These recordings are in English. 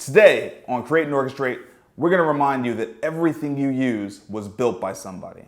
Today on Create and Orchestrate, we're going to remind you that everything you use was built by somebody.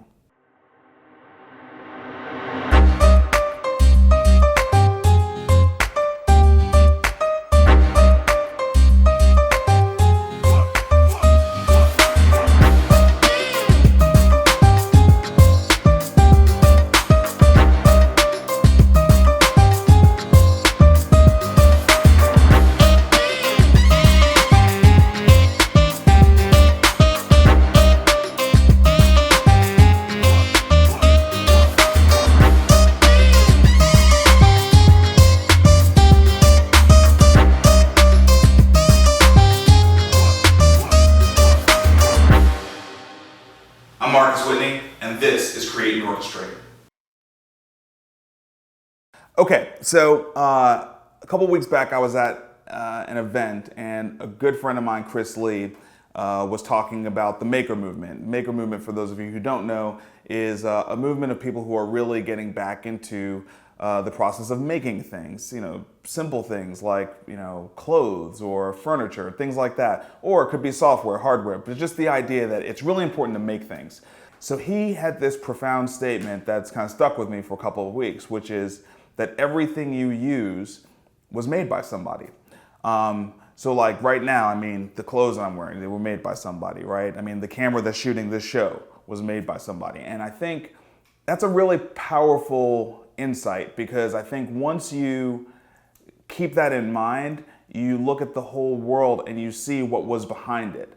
I'm Marcus Whitney, and this is Create and Orchestrate. Okay, so a couple weeks back I was at an event, and a good friend of mine, Chris Lee, was talking about the maker movement. Maker movement, for those of you who don't know, is a movement of people who are really getting back into the process of making things, simple things like, clothes or furniture, things like that. Or it could be software, hardware, but just the idea that it's really important to make things. So he had this profound statement that's kind of stuck with me for a couple of weeks, which is that everything you use was made by somebody. So like right now, the clothes I'm wearing, they were made by somebody, right? The camera that's shooting this show was made by somebody. And I think that's a really powerful insight, because I think once you keep that in mind, you look at the whole world and you see what was behind it.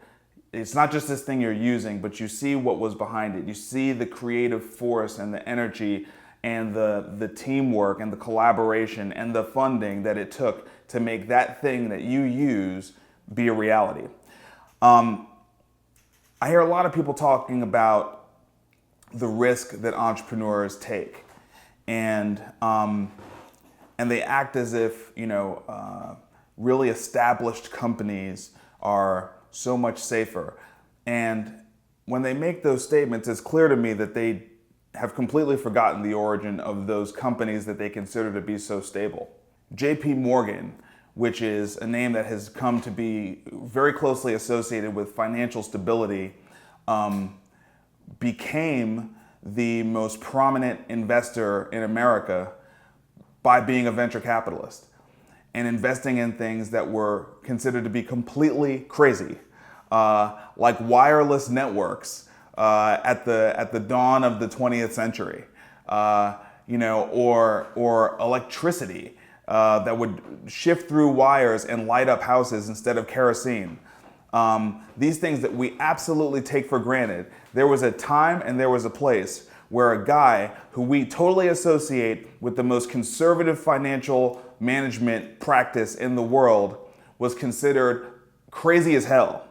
It's not just this thing you're using, but you see what was behind it. You see the creative force and the energy and the teamwork and the collaboration and the funding that it took to make that thing that you use be a reality. I hear a lot of people talking about the risk that entrepreneurs take. And they act as if, really established companies are so much safer. And when they make those statements, it's clear to me that they have completely forgotten the origin of those companies that they consider to be so stable. JP Morgan, which is a name that has come to be very closely associated with financial stability, became the most prominent investor in America by being a venture capitalist and investing in things that were considered to be completely crazy, like wireless networks at the dawn of the 20th century, or electricity that would shift through wires and light up houses instead of kerosene. These things that we absolutely take for granted. There was a time and there was a place where a guy who we totally associate with the most conservative financial management practice in the world was considered crazy as hell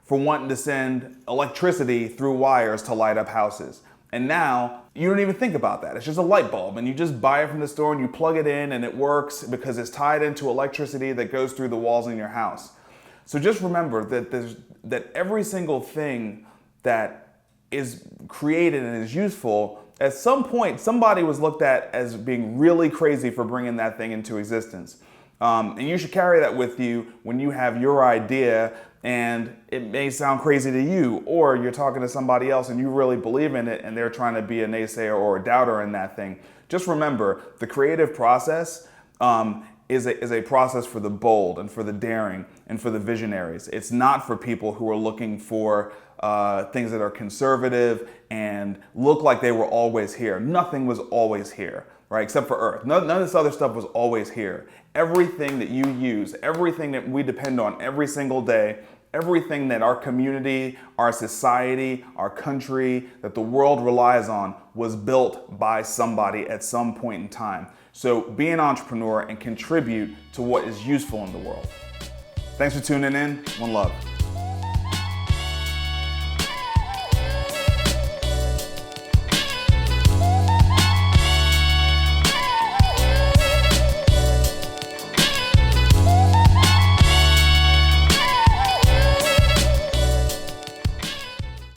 for wanting to send electricity through wires to light up houses. And now you don't even think about that. It's just a light bulb, and you just buy it from the store and you plug it in and it works because it's tied into electricity that goes through the walls in your house. So just remember that every single thing that is created and is useful, at some point somebody was looked at as being really crazy for bringing that thing into existence. And you should carry that with you when you have your idea and it may sound crazy to you, or you're talking to somebody else and you really believe in it and they're trying to be a naysayer or a doubter in that thing. Just remember, the creative process is a process for the bold and for the daring and for the visionaries. It's not for people who are looking for things that are conservative and look like they were always here. Nothing was always here, right? Except for Earth. None of this other stuff was always here. Everything that you use, everything that we depend on every single day, everything that our community, our society, our country, that the world relies on was built by somebody at some point in time. So be an entrepreneur and contribute to what is useful in the world. Thanks for tuning in. One love.